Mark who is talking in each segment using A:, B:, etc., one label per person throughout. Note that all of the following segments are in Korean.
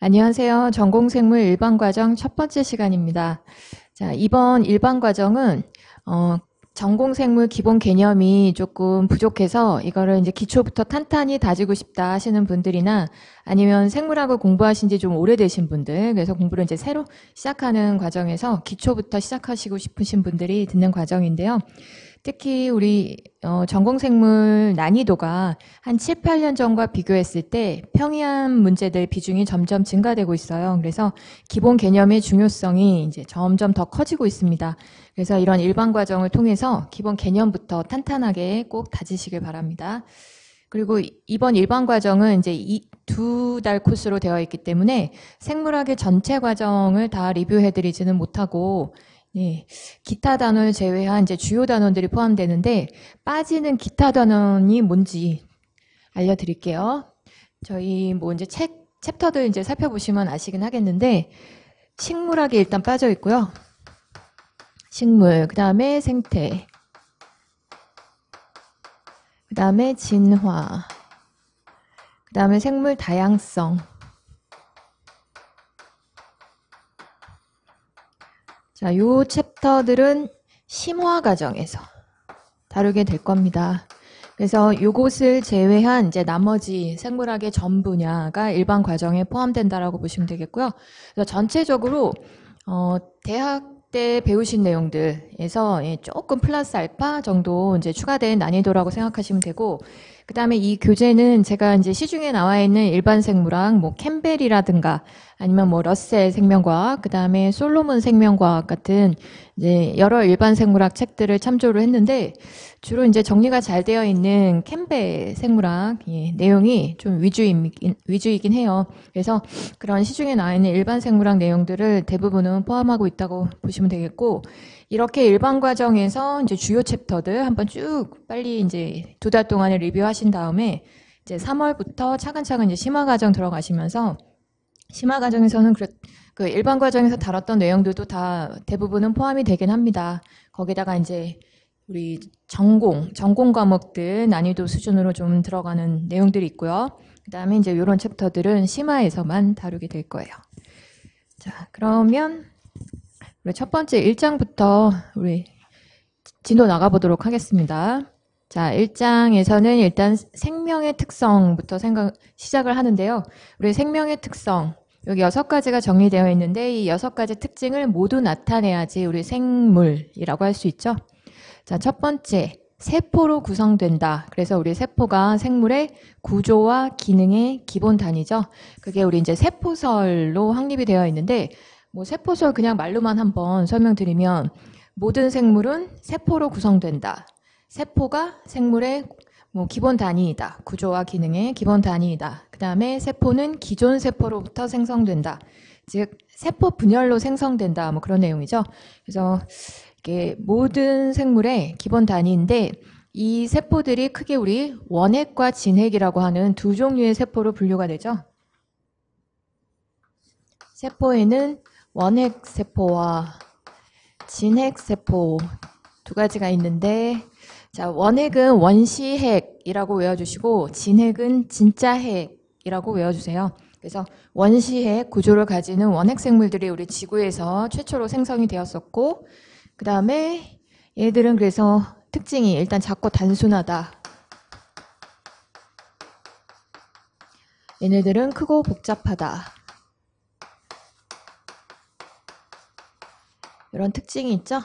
A: 안녕하세요. 전공생물 일반과정 첫 번째 시간입니다. 자, 이번 일반과정은 전공생물 기본 개념이 조금 부족해서 이거를 이제 기초부터 탄탄히 다지고 싶다 하시는 분들이나 아니면 생물학을 공부하신 지 좀 오래되신 분들, 그래서 공부를 이제 새로 시작하는 과정에서 기초부터 시작하시고 싶으신 분들이 듣는 과정인데요. 특히 우리 전공생물 난이도가 한 7, 8년 전과 비교했을 때 평이한 문제들 비중이 점점 증가되고 있어요. 그래서 기본 개념의 중요성이 이제 점점 더 커지고 있습니다. 그래서 이런 일반 과정을 통해서 기본 개념부터 탄탄하게 꼭 다지시길 바랍니다. 그리고 이번 일반 과정은 이제 2달 코스로 되어 있기 때문에 생물학의 전체 과정을 다 리뷰해드리지는 못하고 예, 기타 단원을 제외한 이제 주요 단원들이 포함되는데 빠지는 기타 단원이 뭔지 알려드릴게요. 저희 뭐 이제 챕터들 이제 살펴보시면 아시긴 하겠는데 식물학이 일단 빠져 있고요. 식물, 그 다음에 생태, 그 다음에 진화, 그 다음에 생물 다양성. 자, 요 챕터들은 심화 과정에서 다루게 될 겁니다. 그래서 요것을 제외한 이제 나머지 생물학의 전 분야가 일반 과정에 포함된다라고 보시면 되겠고요. 그래서 전체적으로 대학 때 배우신 내용들에서 조금 플러스 알파 정도 이제 추가된 난이도라고 생각하시면 되고, 그 다음에 이 교재는 제가 이제 시중에 나와 있는 일반 생물학, 뭐 캠벨이라든가 아니면 뭐 러셀 생명과학, 그 다음에 솔로몬 생명과학 같은 이제 여러 일반 생물학 책들을 참조를 했는데 주로 이제 정리가 잘 되어 있는 캠벨 생물학 내용이 좀 위주이긴 해요. 그래서 그런 시중에 나와 있는 일반 생물학 내용들을 대부분은 포함하고 있다고 보시면 되겠고, 이렇게 일반 과정에서 이제 주요 챕터들 한번 쭉 빨리 이제 2달 동안을 리뷰하신 다음에 이제 3월부터 차근차근 이제 심화 과정 들어가시면서 심화 과정에서는 그 일반 과정에서 다뤘던 내용들도 다 대부분은 포함이 되긴 합니다. 거기다가 이제 우리 전공 과목들 난이도 수준으로 좀 들어가는 내용들이 있고요. 그 다음에 이제 이런 챕터들은 심화에서만 다루게 될 거예요. 자, 그러면 우리 첫 번째 1장부터 우리 진도 나가보도록 하겠습니다. 자, 1장에서는 일단 생명의 특성부터 시작을 하는데요. 우리 생명의 특성, 여기 6가지가 정리되어 있는데 이 6가지 특징을 모두 나타내야지 우리 생물이라고 할 수 있죠. 자, 첫 번째, 세포로 구성된다. 그래서 우리 세포가 생물의 구조와 기능의 기본 단위죠. 그게 우리 이제 세포설로 확립이 되어 있는데, 뭐 세포설 그냥 말로만 한번 설명드리면 모든 생물은 세포로 구성된다. 세포가 생물의 뭐 기본 단위이다. 구조와 기능의 기본 단위이다. 그 다음에 세포는 기존 세포로부터 생성된다. 즉 세포 분열로 생성된다. 뭐 그런 내용이죠. 그래서 이게 모든 생물의 기본 단위인데 이 세포들이 크게 우리 원핵과 진핵이라고 하는 두 종류의 세포로 분류가 되죠. 세포에는 원핵 세포와 진핵 세포 두 가지가 있는데, 자, 원핵은 원시핵이라고 외워주시고 진핵은 진짜 핵이라고 외워주세요. 그래서 원시핵 구조를 가지는 원핵 생물들이 우리 지구에서 최초로 생성이 되었었고, 그 다음에 얘들은 그래서 특징이 일단 작고 단순하다. 얘네들은 크고 복잡하다. 이런 특징이 있죠.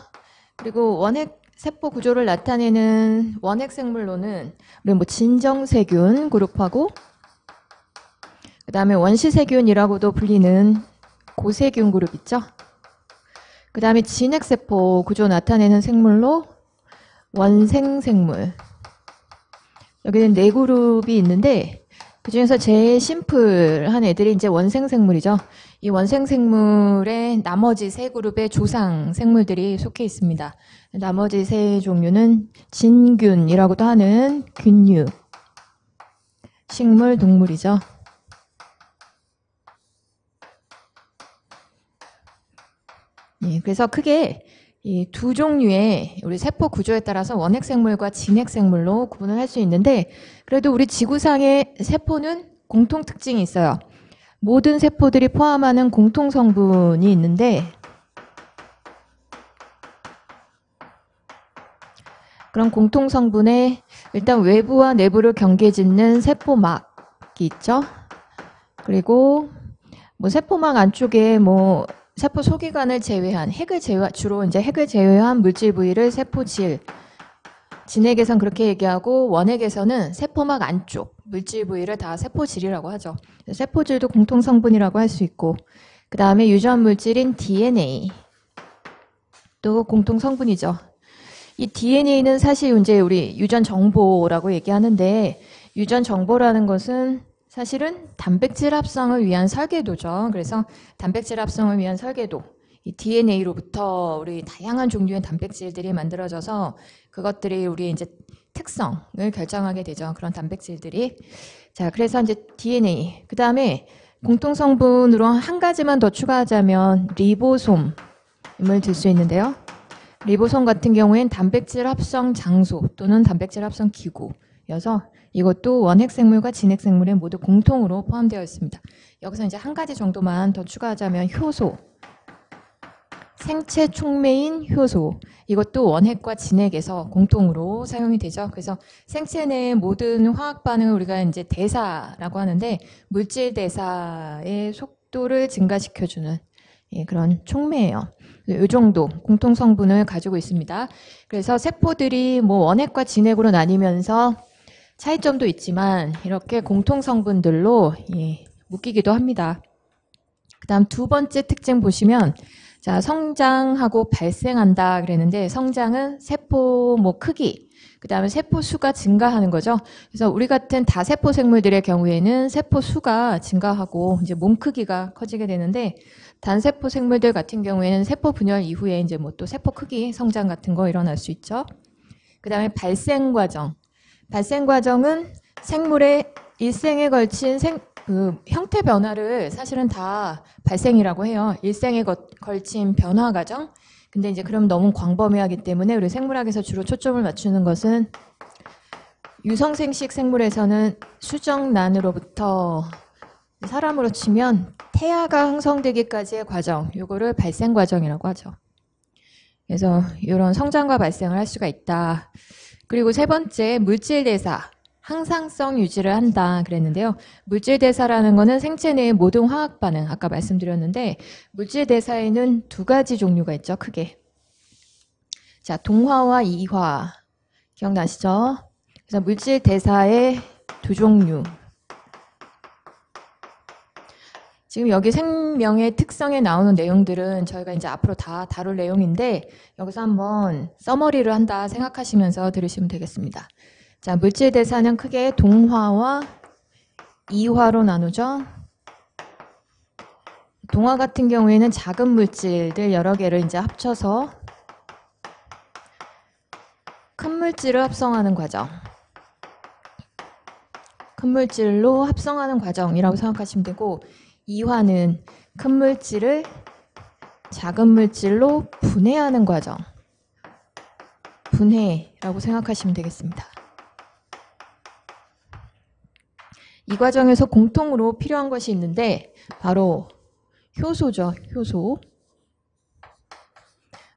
A: 그리고 원핵 세포 구조를 나타내는 원핵 생물로는 우리 뭐 진정세균 그룹하고, 그 다음에 원시세균이라고도 불리는 고세균 그룹 있죠. 그 다음에 진핵세포 구조 나타내는 생물로 원생생물. 여기는 4그룹이 있는데 그 중에서 제일 심플한 애들이 이제 원생생물이죠. 이 원생생물의 나머지 3그룹의 조상 생물들이 속해 있습니다. 나머지 3종류는 진균이라고도 하는 균류 식물 동물이죠. 예, 그래서 크게 이 2종류의 우리 세포 구조에 따라서 원핵생물과 진핵생물로 구분을 할 수 있는데, 그래도 우리 지구상의 세포는 공통 특징이 있어요. 모든 세포들이 포함하는 공통 성분이 있는데 그런 공통 성분에 일단 외부와 내부를 경계짓는 세포막이 있죠. 그리고 뭐 세포막 안쪽에 뭐 세포 소기관을 제외한 주로 이제 핵을 제외한 물질 부위를 세포질, 진핵에선 그렇게 얘기하고 원핵에서는 세포막 안쪽 물질 부위를 다 세포질이라고 하죠. 세포질도 공통 성분이라고 할 수 있고, 그 다음에 유전 물질인 DNA 또 공통 성분이죠. 이 DNA는 사실 이제 우리 유전 정보라고 얘기하는데, 유전 정보라는 것은 사실은 단백질 합성을 위한 설계도죠. 그래서 단백질 합성을 위한 설계도, 이 DNA로부터 우리 다양한 종류의 단백질들이 만들어져서 그것들이 우리의 이제 특성을 결정하게 되죠. 그런 단백질들이. 자, 그래서 이제 DNA. 그 다음에 공통 성분으로 한 가지만 더 추가하자면 리보솜을 들 수 있는데요. 리보솜 같은 경우엔 단백질 합성 장소 또는 단백질 합성 기구여서 이것도 원핵 생물과 진핵 생물에 모두 공통으로 포함되어 있습니다. 여기서 이제 한 가지 정도만 더 추가하자면 효소. 생체 촉매인 효소. 이것도 원핵과 진핵에서 공통으로 사용이 되죠. 그래서 생체 내의 모든 화학 반응을 우리가 이제 대사라고 하는데, 물질 대사의 속도를 증가시켜주는 그런 촉매예요. 이 정도 공통 성분을 가지고 있습니다. 그래서 세포들이 뭐 원핵과 진핵으로 나뉘면서 차이점도 있지만 이렇게 공통 성분들로 묶이기도 합니다. 그다음 두 번째 특징 보시면, 자, 성장하고 발생한다 그랬는데, 성장은 세포 뭐 크기, 그 다음에 세포 수가 증가하는 거죠. 그래서 우리 같은 다세포 생물들의 경우에는 세포 수가 증가하고 이제 몸 크기가 커지게 되는데, 단세포 생물들 같은 경우에는 세포 분열 이후에 이제 뭐 또 세포 크기 성장 같은 거 일어날 수 있죠. 그 다음에 발생 과정. 발생 과정은 생물의 일생에 걸친 형태 변화를 사실은 다 발생이라고 해요. 일생에 걸친 변화 과정. 근데 이제 그럼 너무 광범위하기 때문에 우리 생물학에서 주로 초점을 맞추는 것은 유성생식 생물에서는 수정란으로부터 사람으로 치면 태아가 형성되기까지의 과정, 요거를 발생 과정이라고 하죠. 그래서 이런 성장과 발생을 할 수가 있다. 그리고 세 번째, 물질 대사. 항상성 유지를 한다 그랬는데요. 물질 대사라는 거는 생체 내의 모든 화학 반응, 아까 말씀드렸는데, 물질 대사에는 두 가지 종류가 있죠, 크게. 자, 동화와 이화. 기억나시죠? 그래서 물질 대사의 두 종류. 지금 여기 생명의 특성에 나오는 내용들은 저희가 이제 앞으로 다 다룰 내용인데, 여기서 한번 서머리를 한다 생각하시면서 들으시면 되겠습니다. 자, 물질 대사는 크게 동화와 이화로 나누죠. 동화 같은 경우에는 작은 물질들 여러 개를 이제 합쳐서 큰 물질을 합성하는 과정. 큰 물질로 합성하는 과정이라고 생각하시면 되고, 이화는 큰 물질을 작은 물질로 분해하는 과정. 분해라고 생각하시면 되겠습니다. 이 과정에서 공통으로 필요한 것이 있는데 바로 효소죠. 효소.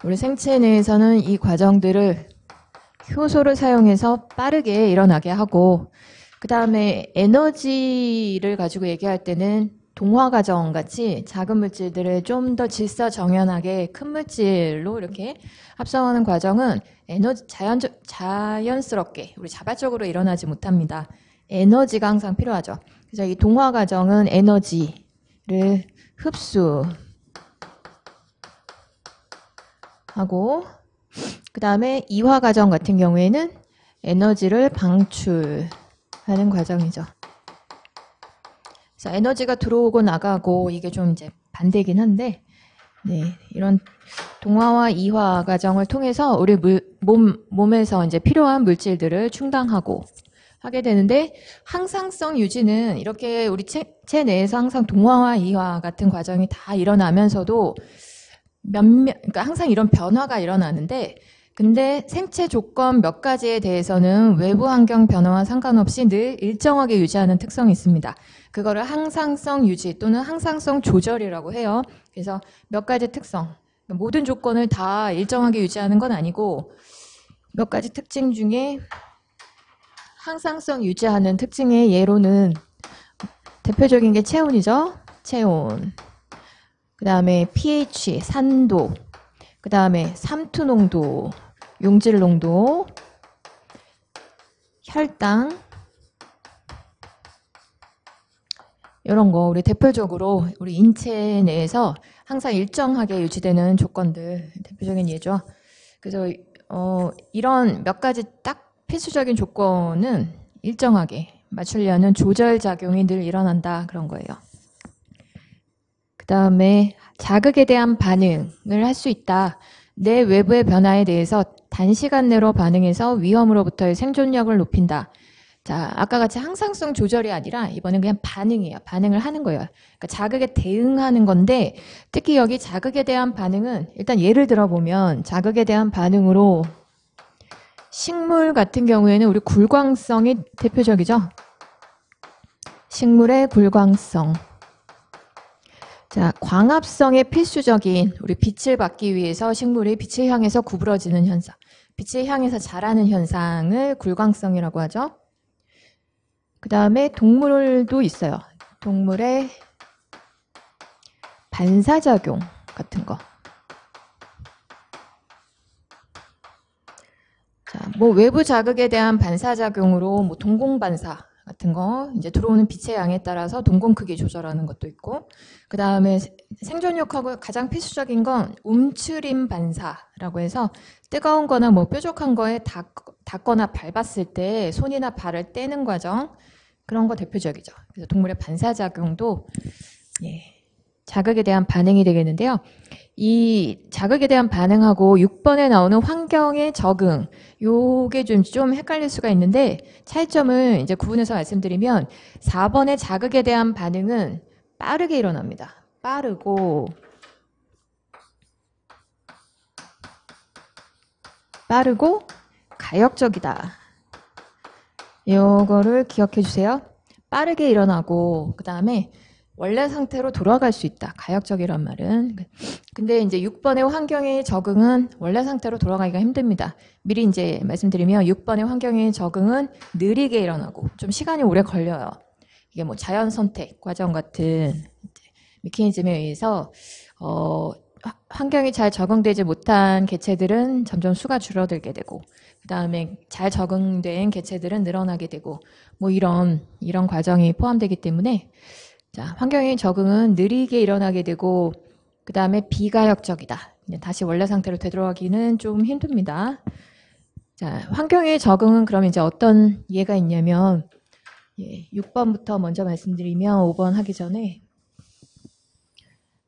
A: 우리 생체 내에서는 이 과정들을 효소를 사용해서 빠르게 일어나게 하고, 그 다음에 에너지를 가지고 얘기할 때는 동화 과정 같이 작은 물질들을 좀 더 질서정연하게 큰 물질로 이렇게 합성하는 과정은 자연스럽게 우리 자발적으로 일어나지 못합니다. 에너지가 항상 필요하죠. 그래서 이 동화 과정은 에너지를 흡수하고, 그 다음에 이화 과정 같은 경우에는 에너지를 방출하는 과정이죠. 그래서 에너지가 들어오고 나가고 이게 좀 이제 반대긴 한데, 이런 동화와 이화 과정을 통해서 우리 몸에서 이제 필요한 물질들을 충당하고 하게 되는데, 항상성 유지는 이렇게 우리 체 내에서 항상 동화와 이화 같은 과정이 다 일어나면서도 그러니까 항상 이런 변화가 일어나는데, 근데 생체 조건 몇 가지에 대해서는 외부 환경 변화와 상관없이 늘 일정하게 유지하는 특성이 있습니다. 그거를 항상성 유지 또는 항상성 조절이라고 해요. 그래서 몇 가지 특성, 모든 조건을 다 일정하게 유지하는 건 아니고 몇 가지 특징 중에 항상성 유지하는 특징의 예로는 대표적인 게 체온이죠. 체온. 그 다음에 pH, 산도. 그 다음에 삼투 농도, 용질 농도, 혈당. 이런 거 우리 대표적으로 우리 인체 내에서 항상 일정하게 유지되는 조건들 대표적인 예죠. 그래서 이런 몇 가지 딱 필수적인 조건은 일정하게 맞추려는 조절 작용이 늘 일어난다 그런 거예요. 그 다음에 자극에 대한 반응을 할 수 있다. 내 외부의 변화에 대해서 단시간 내로 반응해서 위험으로부터의 생존력을 높인다. 자, 아까 같이 항상성 조절이 아니라 이번엔 그냥 반응이에요. 반응을 하는 거예요. 그러니까 자극에 대응하는 건데 특히 여기 자극에 대한 반응은 일단 예를 들어보면 자극에 대한 반응으로 식물 같은 경우에는 우리 굴광성이 대표적이죠. 식물의 굴광성. 자, 광합성의 필수적인 우리 빛을 받기 위해서 식물이 빛을 향해서 구부러지는 현상, 빛을 향해서 자라는 현상을 굴광성이라고 하죠. 그 다음에 동물도 있어요. 동물의 반사작용 같은 거. 자, 뭐 외부 자극에 대한 반사작용으로 뭐 동공반사 같은 거, 이제 들어오는 빛의 양에 따라서 동공 크기 조절하는 것도 있고, 그 다음에 생존력하고 가장 필수적인 건 움츠림 반사라고 해서 뜨거운 거나 뭐 뾰족한 거에 닿거나 밟았을 때 손이나 발을 떼는 과정, 그런 거 대표적이죠. 그래서 동물의 반사작용도 자극에 대한 반응이 되겠는데요. 이 자극에 대한 반응하고 6번에 나오는 환경의 적응, 요게 좀 헷갈릴 수가 있는데 차이점을 이제 구분해서 말씀드리면 4번의 자극에 대한 반응은 빠르게 일어납니다. 빠르고 가역적이다. 요거를 기억해 주세요. 빠르게 일어나고 그 다음에 원래 상태로 돌아갈 수 있다. 가역적이란 말은. 근데 이제 6번의 환경의 적응은 원래 상태로 돌아가기가 힘듭니다. 미리 이제 말씀드리면 6번의 환경의 적응은 느리게 일어나고 좀 시간이 오래 걸려요. 이게 뭐 자연 선택 과정 같은 메커니즘에 의해서 환경이 잘 적응되지 못한 개체들은 점점 수가 줄어들게 되고 그 다음에 잘 적응된 개체들은 늘어나게 되고 뭐 이런 과정이 포함되기 때문에 자, 환경의 적응은 느리게 일어나게 되고 그 다음에 비가역적이다. 다시 원래 상태로 되돌아가기는 좀 힘듭니다. 자, 환경의 적응은 그럼 이제 어떤 예가 있냐면 6번부터 먼저 말씀드리면 5번 하기 전에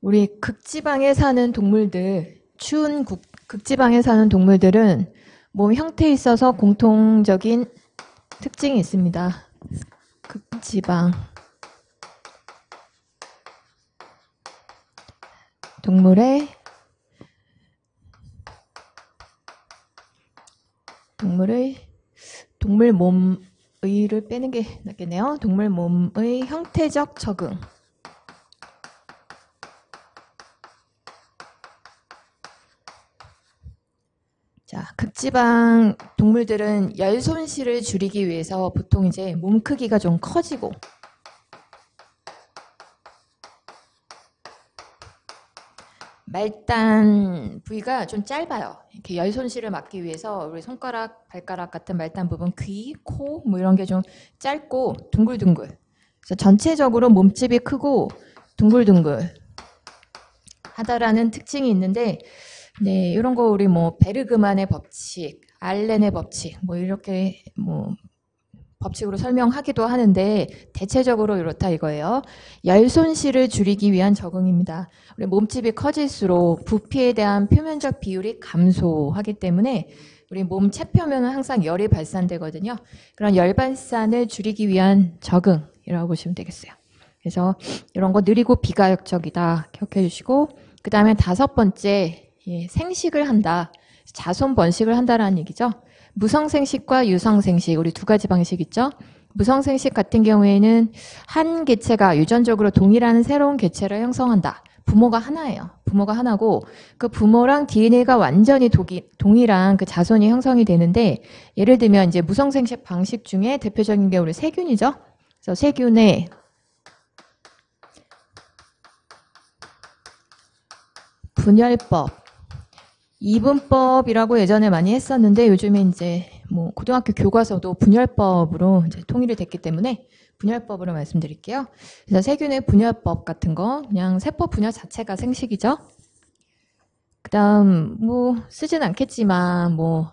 A: 우리 극지방에 사는 동물들, 추운 극지방에 사는 동물들은 몸 형태에 있어서 공통적인 특징이 있습니다. 극지방 동물 몸의를 빼는 게 낫겠네요. 동물 몸의 형태적 적응. 자, 극지방 동물들은 열 손실을 줄이기 위해서 보통 이제 몸 크기가 좀 커지고 말단 부위가 좀 짧아요. 이렇게 열 손실을 막기 위해서 우리 손가락, 발가락 같은 말단 부분, 귀, 코 뭐 이런 게 좀 짧고 둥글둥글. 그래서 전체적으로 몸집이 크고 둥글둥글 하다라는 특징이 있는데, 네, 이런 거 우리 뭐 베르그만의 법칙, 알렌의 법칙, 뭐 이렇게 뭐 법칙으로 설명하기도 하는데 대체적으로 이렇다 이거예요. 열 손실을 줄이기 위한 적응입니다. 우리 몸집이 커질수록 부피에 대한 표면적 비율이 감소하기 때문에 우리 몸 체표면은 항상 열이 발산되거든요. 그런 열 발산을 줄이기 위한 적응이라고 보시면 되겠어요. 그래서 이런 거 느리고 비가역적이다 기억해 주시고 그 다음에 5번째 생식을 한다. 자손 번식을 한다라는 얘기죠. 무성생식과 유성생식, 우리 두 가지 방식 있죠. 무성생식 같은 경우에는 한 개체가 유전적으로 동일한 새로운 개체를 형성한다. 부모가 하나예요. 부모가 하나고 그 부모랑 DNA가 완전히 동일한 그 자손이 형성이 되는데, 예를 들면 이제 무성생식 방식 중에 대표적인 게 우리 세균이죠. 그래서 세균의 분열법, 이분법이라고 예전에 많이 했었는데 요즘에 이제 뭐 고등학교 교과서도 분열법으로 이제 통일이 됐기 때문에 분열법으로 말씀드릴게요. 그래서 세균의 분열법 같은 거, 그냥 세포 분열 자체가 생식이죠. 그다음 뭐 쓰진 않겠지만 뭐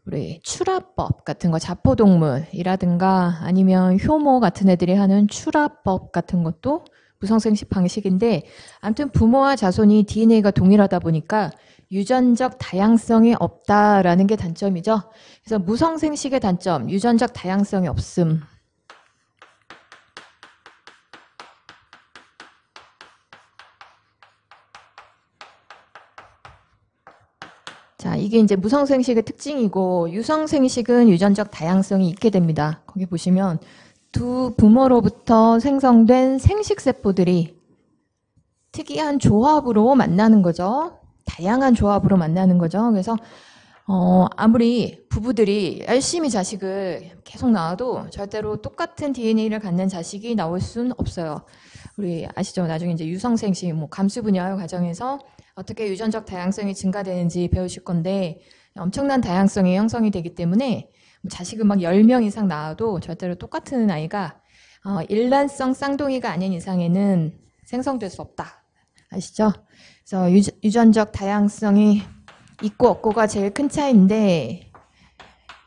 A: 우리 출하법 같은 거, 자포동물이라든가 아니면 효모 같은 애들이 하는 출하법 같은 것도 무성생식 방식인데, 아무튼 부모와 자손이 DNA가 동일하다 보니까 유전적 다양성이 없다라는 게 단점이죠. 그래서 무성생식의 단점, 유전적 다양성이 없음. 자, 이게 이제 무성생식의 특징이고, 유성생식은 유전적 다양성이 있게 됩니다. 거기 보시면 두 부모로부터 생성된 생식세포들이 특이한 조합으로 만나는 거죠. 다양한 조합으로 만나는 거죠. 그래서 아무리 부부들이 열심히 자식을 계속 낳아도 절대로 똑같은 DNA를 갖는 자식이 나올 수는 없어요. 우리 아시죠? 나중에 이제 유성생식, 뭐 감수분열 과정에서 어떻게 유전적 다양성이 증가되는지 배우실 건데, 엄청난 다양성이 형성이 되기 때문에 자식을 막 10명 이상 낳아도 절대로 똑같은 아이가 일란성 쌍둥이가 아닌 이상에는 생성될 수 없다. 아시죠? 그래서 유전적 다양성이 있고 없고가 제일 큰 차이인데,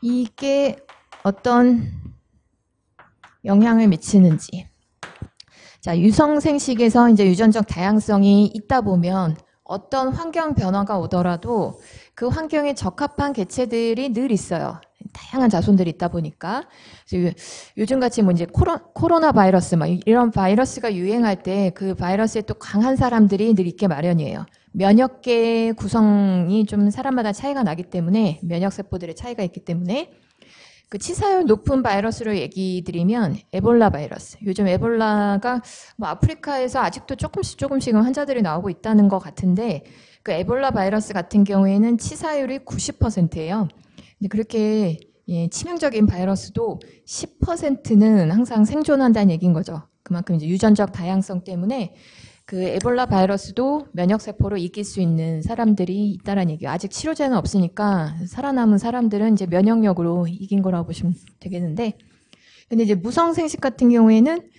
A: 이게 어떤 영향을 미치는지. 자, 유성생식에서 이제 유전적 다양성이 있다 보면 어떤 환경 변화가 오더라도 그 환경에 적합한 개체들이 늘 있어요. 다양한 자손들이 있다 보니까. 그래서 요즘같이 뭐 이제 코로나 바이러스, 막 이런 바이러스가 유행할 때 그 바이러스에 또 강한 사람들이 늘 있게 마련이에요. 면역계 구성이 좀 사람마다 차이가 나기 때문에, 면역세포들의 차이가 있기 때문에, 그 치사율 높은 바이러스로 얘기 드리면 에볼라 바이러스. 요즘 에볼라가 뭐 아프리카에서 아직도 조금씩은 환자들이 나오고 있다는 것 같은데, 그 에볼라 바이러스 같은 경우에는 치사율이 90%예요. 근데 그렇게 치명적인 바이러스도 10%는 항상 생존한다는 얘기인 거죠. 그만큼 이제 유전적 다양성 때문에 그 에볼라 바이러스도 면역세포로 이길 수 있는 사람들이 있다는 얘기예요. 아직 치료제는 없으니까 살아남은 사람들은 이제 면역력으로 이긴 거라고 보시면 되겠는데, 근데 이제 무성생식 같은 경우에는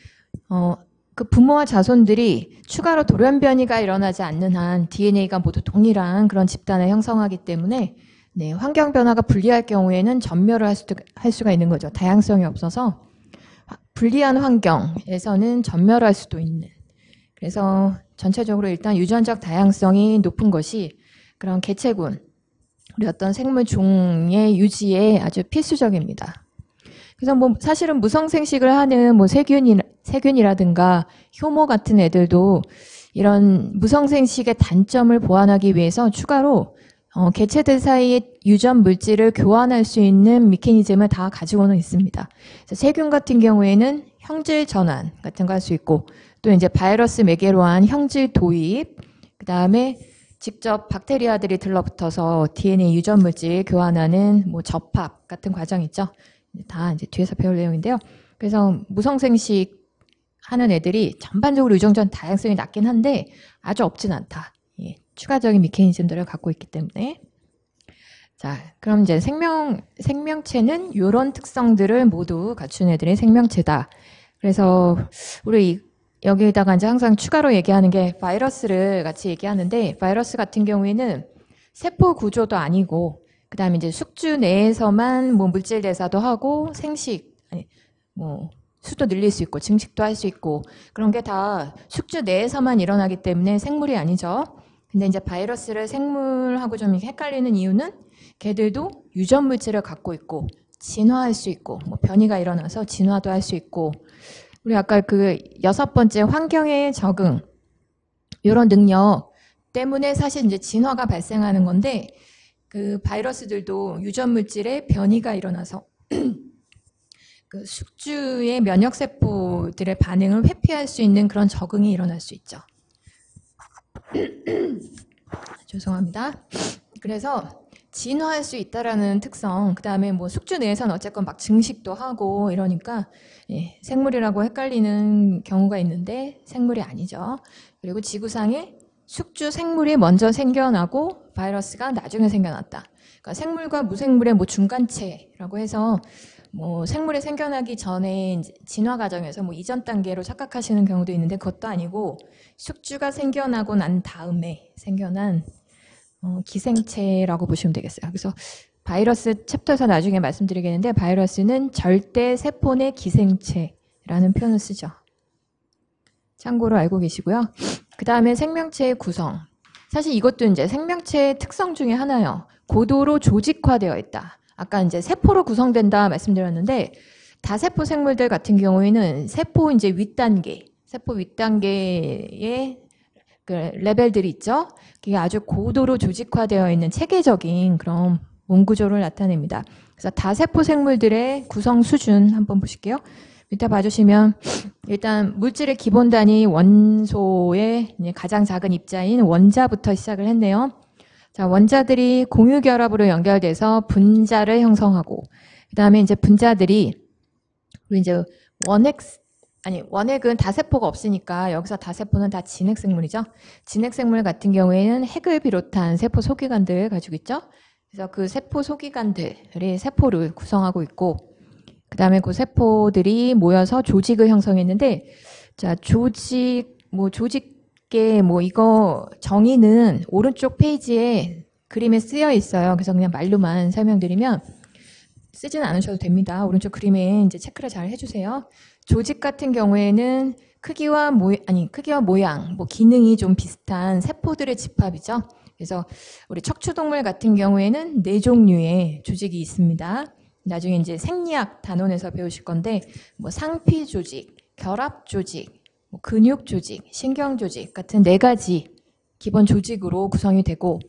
A: 그 부모와 자손들이 추가로 돌연변이가 일어나지 않는 한 DNA가 모두 동일한 그런 집단을 형성하기 때문에, 네, 환경 변화가 불리할 경우에는 전멸을 할 수가 있는 거죠. 다양성이 없어서 불리한 환경에서는 전멸할 수도 있는. 그래서 전체적으로 일단 유전적 다양성이 높은 것이 그런 개체군, 우리 어떤 생물 종의 유지에 아주 필수적입니다. 그래서 뭐 사실은 무성생식을 하는 뭐 세균이라든가 효모 같은 애들도 이런 무성생식의 단점을 보완하기 위해서 추가로 개체들 사이에 유전 물질을 교환할 수 있는 메커니즘을 다 가지고는 있습니다. 세균 같은 경우에는 형질 전환 같은 거 할 수 있고, 또 이제 바이러스 매개로 한 형질 도입, 그 다음에 직접 박테리아들이 들러붙어서 DNA 유전 물질 교환하는 뭐 접합 같은 과정 있죠. 다 이제 뒤에서 배울 내용인데요. 그래서 무성생식 하는 애들이 전반적으로 유전적 다양성이 낮긴 한데 아주 없진 않다. 예, 추가적인 메커니즘들을 갖고 있기 때문에. 자, 그럼 이제 생명체는 이런 특성들을 모두 갖춘 애들의 생명체다. 그래서 우리 여기다가 이제 항상 추가로 얘기하는 게 바이러스를 같이 얘기하는데, 바이러스 같은 경우에는 세포 구조도 아니고, 그 다음에 이제 숙주 내에서만 뭐 물질 대사도 하고, 수도 늘릴 수 있고, 증식도 할 수 있고, 그런 게 다 숙주 내에서만 일어나기 때문에 생물이 아니죠. 근데 이제 바이러스를 생물하고 좀 헷갈리는 이유는 걔들도 유전 물질을 갖고 있고, 진화할 수 있고, 뭐 변이가 일어나서 진화도 할 수 있고, 우리 아까 그 6번째 환경의 적응, 이런 능력 때문에 사실 이제 진화가 발생하는 건데, 그 바이러스들도 유전 물질의 변이가 일어나서 그 숙주의 면역 세포들의 반응을 회피할 수 있는 그런 적응이 일어날 수 있죠. 죄송합니다. 그래서 진화할 수 있다라는 특성, 그 다음에 뭐 숙주 내에서는 어쨌건 막 증식도 하고 이러니까 예, 생물이라고 헷갈리는 경우가 있는데 생물이 아니죠. 그리고 지구상에 숙주 생물이 먼저 생겨나고 바이러스가 나중에 생겨났다. 그러니까 생물과 무생물의 뭐 중간체라고 해서 뭐 생물이 생겨나기 전에 이제 진화 과정에서 뭐 이전 단계로 착각하시는 경우도 있는데 그것도 아니고 숙주가 생겨나고 난 다음에 생겨난 기생체라고 보시면 되겠어요. 그래서 바이러스 챕터에서 나중에 말씀드리겠는데 바이러스는 절대 세포 내 기생체라는 표현을 쓰죠. 참고로 알고 계시고요. 그 다음에 생명체의 구성. 사실 이것도 이제 생명체의 특성 중에 하나예요. 고도로 조직화되어 있다. 아까 이제 세포로 구성된다 말씀드렸는데 다세포 생물들 같은 경우에는 세포 이제 윗단계, 세포 윗단계의 그 레벨들이 있죠. 그게 아주 고도로 조직화되어 있는 체계적인 그런 몸구조를 나타냅니다. 그래서 다세포 생물들의 구성 수준 한번 보실게요. 밑에 봐주시면 일단 물질의 기본 단위 원소의 가장 작은 입자인 원자부터 시작을 했네요. 자, 원자들이 공유 결합으로 연결돼서 분자를 형성하고 그 다음에 이제 분자들이 우리 이제 원핵은 다세포가 없으니까 여기서 다세포는 다 진핵생물이죠. 진핵생물 같은 경우에는 핵을 비롯한 세포 소기관들을 가지고 있죠. 그래서 그 세포 소기관들이 세포를 구성하고 있고 그 다음에 그 세포들이 모여서 조직을 형성했는데 자, 조직계 이거 정의는 오른쪽 페이지에 그림에 쓰여 있어요. 그래서 그냥 말로만 설명드리면 쓰지는 않으셔도 됩니다. 오른쪽 그림에 이제 체크를 잘 해주세요. 조직 같은 경우에는 크기와 모양, 기능이 좀 비슷한 세포들의 집합이죠. 그래서 우리 척추동물 같은 경우에는 4종류의 조직이 있습니다. 나중에 이제 생리학 단원에서 배우실 건데 상피 조직, 결합 조직, 근육 조직, 신경 조직 같은 4가지 기본 조직으로 구성이 되고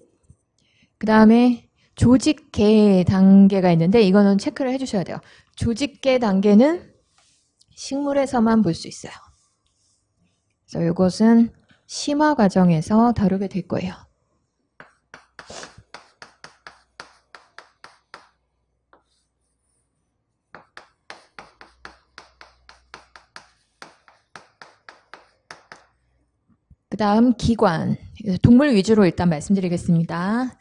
A: 그 다음에 조직계 단계가 있는데 이거는 체크를 해주셔야 돼요. 조직계 단계는 식물에서만 볼 수 있어요. 그래서 이것은 심화 과정에서 다루게 될 거예요. 그 다음 기관, 동물 위주로 일단 말씀드리겠습니다.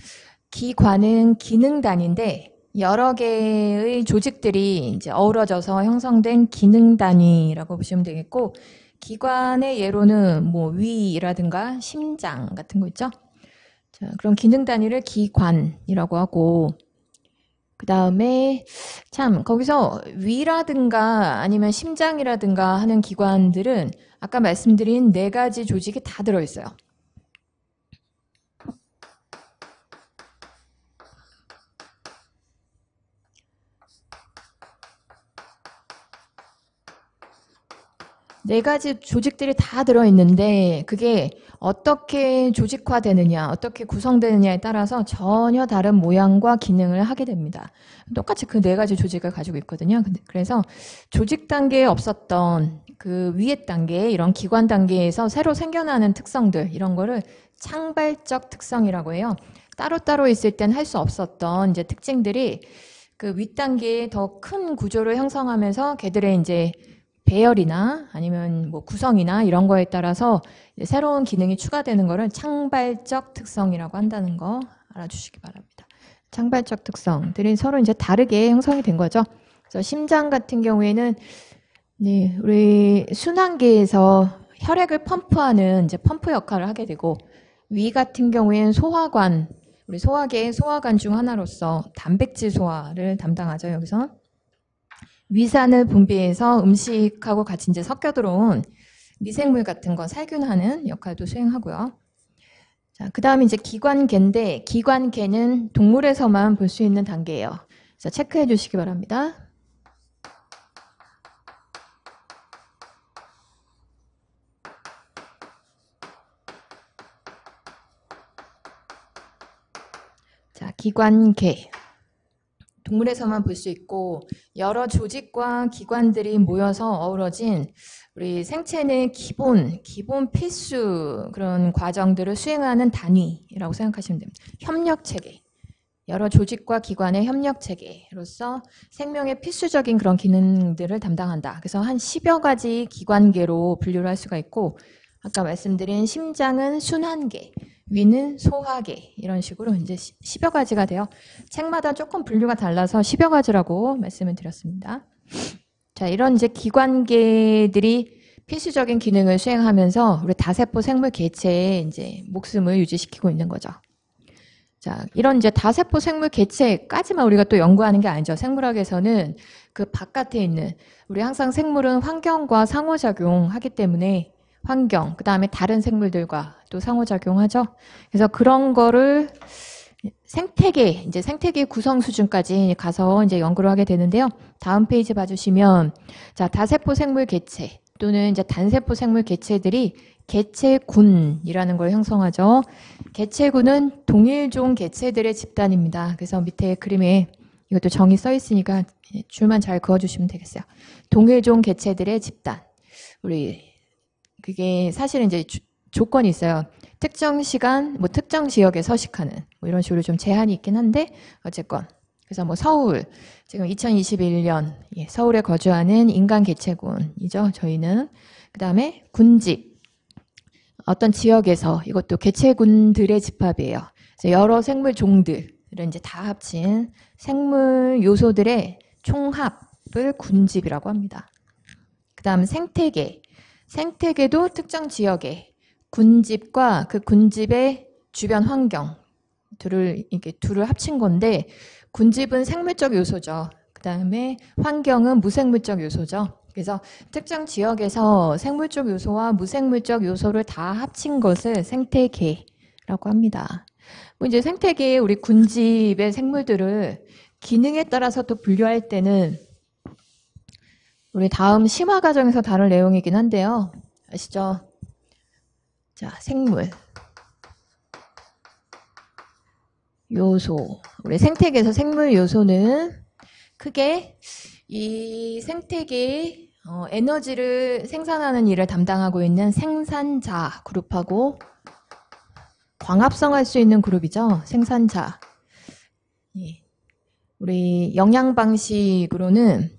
A: 기관은 기능 단위인데 여러 개의 조직들이 이제 어우러져서 형성된 기능 단위라고 보시면 되겠고 기관의 예로는 위라든가 심장 같은 거 있죠. 자, 그런 기능 단위를 기관이라고 하고 그 다음에 참 거기서 위라든가 아니면 심장이라든가 하는 기관들은 아까 말씀드린 4가지 조직이 다 들어있어요. 네 가지 조직들이 다 들어있는데 그게 어떻게 조직화되느냐, 어떻게 구성되느냐에 따라서 전혀 다른 모양과 기능을 하게 됩니다. 똑같이 그 4가지 조직을 가지고 있거든요. 그래서 조직 단계에 없었던 그 위에 단계, 이런 기관 단계에서 새로 생겨나는 특성들, 이런 거를 창발적 특성이라고 해요. 따로따로 있을 땐 할 수 없었던 이제 특징들이 그 윗단계에 더 큰 구조를 형성하면서 걔들의 이제 배열이나 아니면 구성이나 이런 거에 따라서 새로운 기능이 추가되는 거를 창발적 특성이라고 한다는 거 알아주시기 바랍니다. 창발적 특성들이 서로 이제 다르게 형성이 된 거죠. 그래서 심장 같은 경우에는 네, 우리 순환계에서 혈액을 펌프하는 이제 펌프 역할을 하게 되고 위 같은 경우에는 소화관, 우리 소화계의 소화관 중 하나로서 단백질 소화를 담당하죠. 여기서 위산을 분비해서 음식하고 같이 이제 섞여 들어온 미생물 같은 거 살균하는 역할도 수행하고요. 자, 그 다음에 이제 기관계인데 기관계는 동물에서만 볼 수 있는 단계예요. 그래서 체크해 주시기 바랍니다. 자, 기관계. 동물에서만 볼 수 있고 여러 조직과 기관들이 모여서 어우러진 우리 생체의 기본 필수 그런 과정들을 수행하는 단위라고 생각하시면 됩니다. 협력체계. 여러 조직과 기관의 협력체계로서 생명의 필수적인 그런 기능들을 담당한다. 그래서 한 10여 가지 기관계로 분류를 할 수가 있고 아까 말씀드린 심장은 순환계, 위는 소화계 이런 식으로 이제 10여 가지가 돼요. 책마다 조금 분류가 달라서 10여 가지라고 말씀을 드렸습니다. 자, 이런 이제 기관계들이 필수적인 기능을 수행하면서 우리 다세포 생물 개체의 이제 목숨을 유지시키고 있는 거죠. 자, 이런 이제 다세포 생물 개체까지만 우리가 또 연구하는 게 아니죠. 생물학에서는 그 바깥에 있는 우리 항상 생물은 환경과 상호작용하기 때문에 환경, 그 다음에 다른 생물들과 또 상호작용하죠. 그래서 그런 거를 생태계, 이제 생태계 구성 수준까지 가서 이제 연구를 하게 되는데요. 다음 페이지 봐주시면, 자, 다세포 생물 개체 또는 이제 단세포 생물 개체들이 개체군이라는 걸 형성하죠. 개체군은 동일종 개체들의 집단입니다. 그래서 밑에 그림에 이것도 정의 써 있으니까 줄만 잘 그어주시면 되겠어요. 동일종 개체들의 집단. 우리 그게 사실은 이제 조건이 있어요. 특정 시간, 뭐 특정 지역에 서식하는 뭐 이런 식으로 좀 제한이 있긴 한데 어쨌건 그래서 뭐 서울 지금 2021년 서울에 거주하는 인간 개체군이죠. 저희는 그 다음에 군집 어떤 지역에서 이것도 개체군들의 집합이에요. 그래서 여러 생물 종들을 이제 다 합친 생물 요소들의 총합을 군집이라고 합니다. 그 다음 생태계. 생태계도 특정 지역에 군집과 그 군집의 주변 환경 둘을 합친 건데 군집은 생물적 요소죠. 그 다음에 환경은 무생물적 요소죠. 그래서 특정 지역에서 생물적 요소와 무생물적 요소를 다 합친 것을 생태계라고 합니다. 뭐 이제 생태계의 우리 군집의 생물들을 기능에 따라서 또 분류할 때는 우리 다음 심화 과정에서 다룰 내용이긴 한데요. 아시죠? 자, 생물. 요소. 우리 생태계에서 생물 요소는 크게 이 생태계의 에너지를 생산하는 일을 담당하고 있는 생산자 그룹하고 광합성할 수 있는 그룹이죠. 생산자. 우리 영양 방식으로는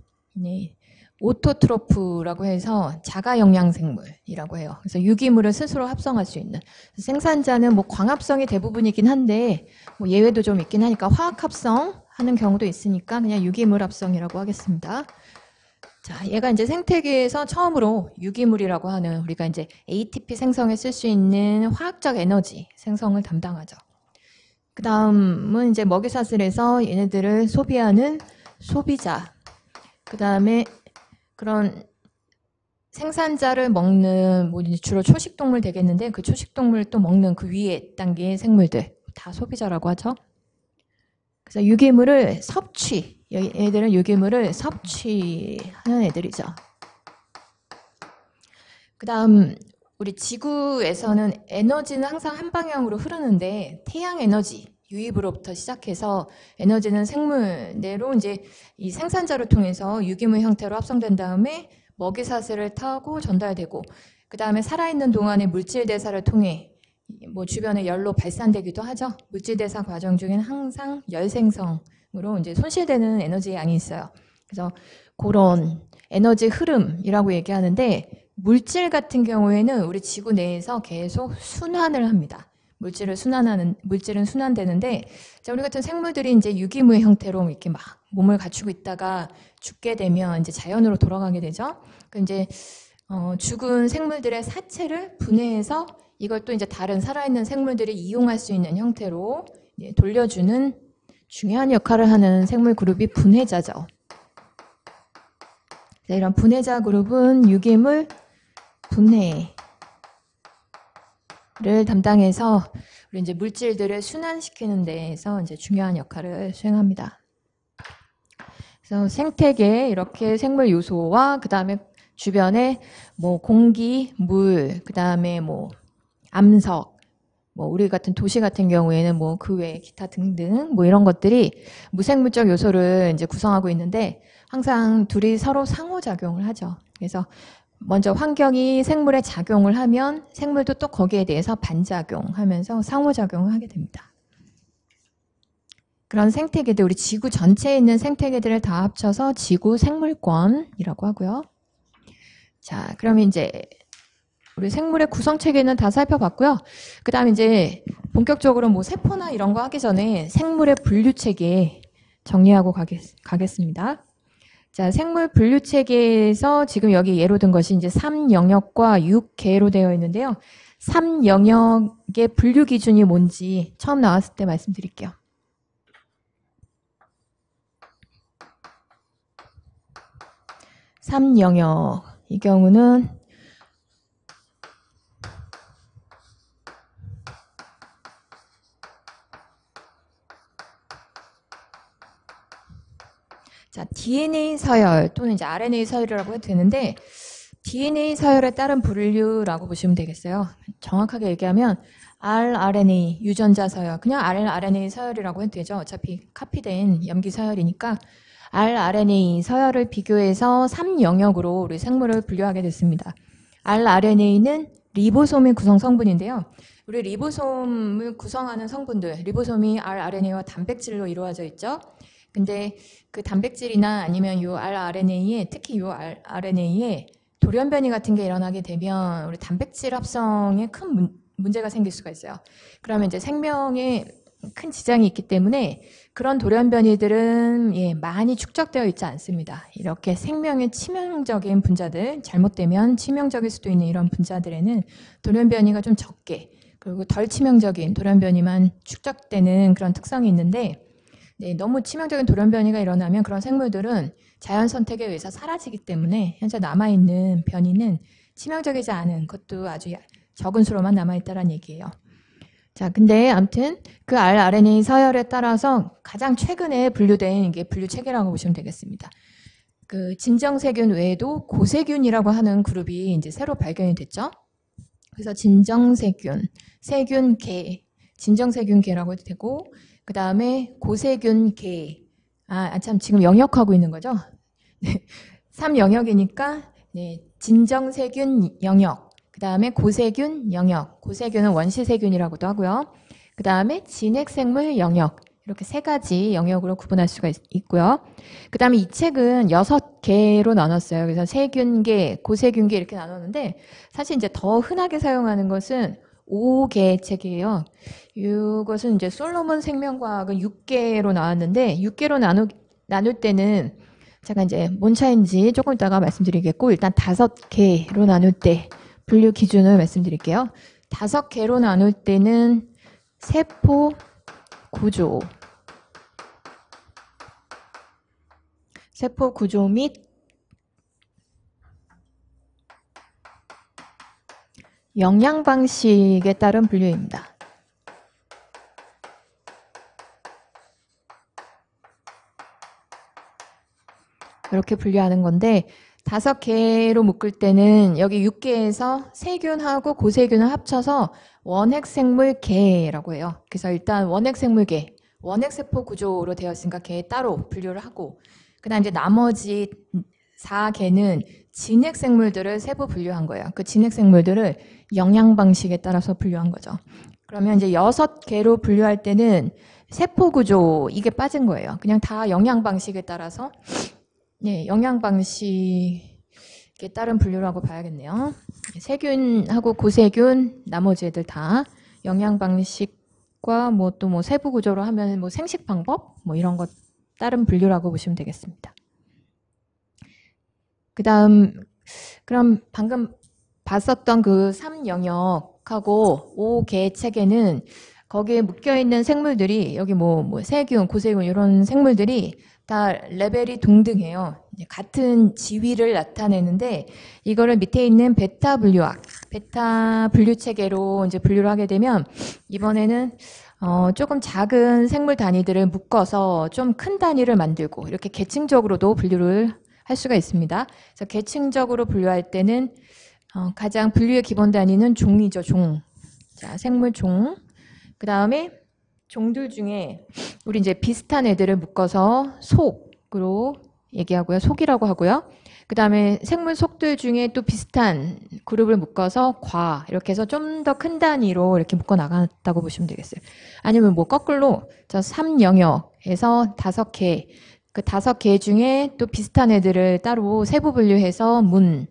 A: 오토트로프라고 해서 자가 영양 생물이라고 해요. 그래서 유기물을 스스로 합성할 수 있는 생산자는 뭐 광합성이 대부분이긴 한데 뭐 예외도 좀 있긴 하니까 화학 합성 하는 경우도 있으니까 그냥 유기물 합성이라고 하겠습니다. 자, 얘가 이제 생태계에서 처음으로 유기물이라고 하는 우리가 이제 ATP 생성에 쓸 수 있는 화학적 에너지 생성을 담당하죠. 그 다음은 이제 먹이사슬에서 얘네들을 소비하는 소비자. 그 다음에 그런 생산자를 먹는 뭐 주로 초식동물 되겠는데 그 초식동물을 또 먹는 그 위에 단계의 생물들 다 소비자라고 하죠. 그래서 유기물을 섭취, 얘들은 유기물을 섭취하는 애들이죠. 그 다음 우리 지구에서는 에너지는 항상 한 방향으로 흐르는데 태양 에너지 유입으로부터 시작해서 에너지는 생물 내로 이제 이 생산자를 통해서 유기물 형태로 합성된 다음에 먹이사슬을 타고 전달되고 그 다음에 살아있는 동안의 물질 대사를 통해 뭐 주변에 열로 발산되기도 하죠. 물질 대사 과정 중에는 항상 열 생성으로 이제 손실되는 에너지 양이 있어요. 그래서 그런 에너지 흐름이라고 얘기하는데 물질 같은 경우에는 우리 지구 내에서 계속 순환을 합니다. 물질은 순환되는데, 자, 우리 같은 생물들이 이제 유기물 형태로 이렇게 막 몸을 갖추고 있다가 죽게 되면 이제 자연으로 돌아가게 되죠. 그 이제 죽은 생물들의 사체를 분해해서 이걸 또 이제 다른 살아있는 생물들이 이용할 수 있는 형태로 돌려주는 중요한 역할을 하는 생물 그룹이 분해자죠. 자, 이런 분해자 그룹은 유기물 분해를 담당해서 우리 이제 물질들을 순환시키는 데에서 이제 중요한 역할을 수행합니다. 그래서 생태계 이렇게 생물 요소와 그 다음에 주변에 뭐 공기, 물, 그 다음에 뭐 암석, 뭐 우리 같은 도시 같은 경우에는 뭐 그 외에 기타 등등 뭐 이런 것들이 무생물적 요소를 이제 구성하고 있는데 항상 둘이 서로 상호작용을 하죠. 그래서 먼저 환경이 생물에 작용을 하면 생물도 또 거기에 대해서 반작용하면서 상호작용을 하게 됩니다. 그런 생태계들, 우리 지구 전체에 있는 생태계들을 다 합쳐서 지구 생물권이라고 하고요. 자, 그러면 이제 우리 생물의 구성 체계는 다 살펴봤고요. 그 다음에 이제 본격적으로 뭐 세포나 이런 거 하기 전에 생물의 분류 체계 정리하고 가겠습니다. 자, 생물 분류 체계에서 지금 여기 예로 든 것이 이제 3영역과 6계로 되어 있는데요. 3영역의 분류 기준이 뭔지 처음 나왔을 때 말씀드릴게요. 삼영역 이 경우는 자, DNA 서열 또는 이제 RNA 서열이라고 해도 되는데 DNA 서열에 따른 분류라고 보시면 되겠어요. 정확하게 얘기하면 rRNA 유전자 서열, 그냥 rRNA 서열이라고 해도 되죠. 어차피 카피된 염기 서열이니까 rRNA 서열을 비교해서 3영역으로 우리 생물을 분류하게 됐습니다. rRNA는 리보솜의 구성 성분인데요. 우리 리보솜을 구성하는 성분들, 리보솜이 rRNA와 단백질로 이루어져 있죠. 근데 그 단백질이나 아니면 요 rRNA에, 특히 요 rRNA에 돌연변이 같은 게 일어나게 되면 우리 단백질 합성에 큰 문제가 생길 수가 있어요. 그러면 이제 생명에 큰 지장이 있기 때문에 그런 돌연변이들은 많이 축적되어 있지 않습니다. 이렇게 생명에 치명적인 분자들, 잘못되면 치명적일 수도 있는 이런 분자들에는 돌연변이가 좀 적게, 그리고 덜 치명적인 돌연변이만 축적되는 그런 특성이 있는데 너무 치명적인 돌연변이가 일어나면 그런 생물들은 자연 선택에 의해서 사라지기 때문에 현재 남아있는 변이는 치명적이지 않은 것도 아주 적은 수로만 남아있다는 얘기예요. 자, 근데 아무튼 그 rRNA 서열에 따라서 가장 최근에 분류된 이게 분류 체계라고 보시면 되겠습니다. 그 진정세균 외에도 고세균이라고 하는 그룹이 이제 새로 발견이 됐죠. 그래서 진정세균, 세균계, 진정세균계라고 해도 되고, 그 다음에 고세균계, 참 지금 영역하고 있는 거죠. 3영역이니까 진정세균 영역, 그 다음에 고세균 영역, 고세균은 원시세균이라고도 하고요. 그 다음에 진핵생물 영역, 이렇게 세 가지 영역으로 구분할 수가 있고요. 그 다음에 이 책은 6개로 나눴어요. 그래서 세균계, 고세균계 이렇게 나눴는데 사실 이제 더 흔하게 사용하는 것은 5개 책이에요. 이것은 이제 솔로몬 생명과학은 6개로 나왔는데 6개로 나눌 때는 제가 이제 뭔 차인지 조금 이따가 말씀드리겠고 일단 5개로 나눌 때 분류 기준을 말씀드릴게요. 5개로 나눌 때는 세포 구조, 세포 구조 및 영양 방식에 따른 분류입니다. 이렇게 분류하는 건데 5개로 묶을 때는 여기 6개에서 세균하고 고세균을 합쳐서 원핵생물계라고 해요. 그래서 일단 원핵생물계, 원핵세포 구조로 되어 있으니까 개 따로 분류를 하고 그 다음 이제 나머지 4개는 진핵생물들을 세부 분류한 거예요. 그 진핵생물들을 영양 방식에 따라서 분류한 거죠. 그러면 이제 6개로 분류할 때는 세포 구조 이게 빠진 거예요. 그냥 다 영양 방식에 따라서 영양 방식에 따른 분류라고 봐야겠네요. 세균하고 고세균 나머지 애들 다 영양 방식과 뭐 또 뭐 세부 구조로 하면 뭐 생식 방법 뭐 이런 것 따른 분류라고 보시면 되겠습니다. 그다음 그럼 방금 봤었던 그 3영역하고 5개 책에는 거기에 묶여 있는 생물들이 여기 뭐 세균, 고세균 이런 생물들이 다 레벨이 동등해요. 같은 지위를 나타내는데 이거를 밑에 있는 베타 분류학, 베타 분류 체계로 이제 분류를 하게 되면 이번에는 조금 작은 생물 단위들을 묶어서 좀 큰 단위를 만들고 이렇게 계층적으로도 분류를 할 수가 있습니다. 그래서 계층적으로 분류할 때는 가장 분류의 기본 단위는 종이죠, 종. 자, 생물 종. 그 다음에 종들 중에 우리 이제 비슷한 애들을 묶어서 속으로 얘기하고요. 속이라고 하고요. 그 다음에 생물 속들 중에 또 비슷한 그룹을 묶어서 과 이렇게 해서 좀 더 큰 단위로 이렇게 묶어 나갔다고 보시면 되겠어요. 아니면 뭐 거꾸로 저 3영역에서 5개 그 5개 중에 또 비슷한 애들을 따로 세부 분류해서 문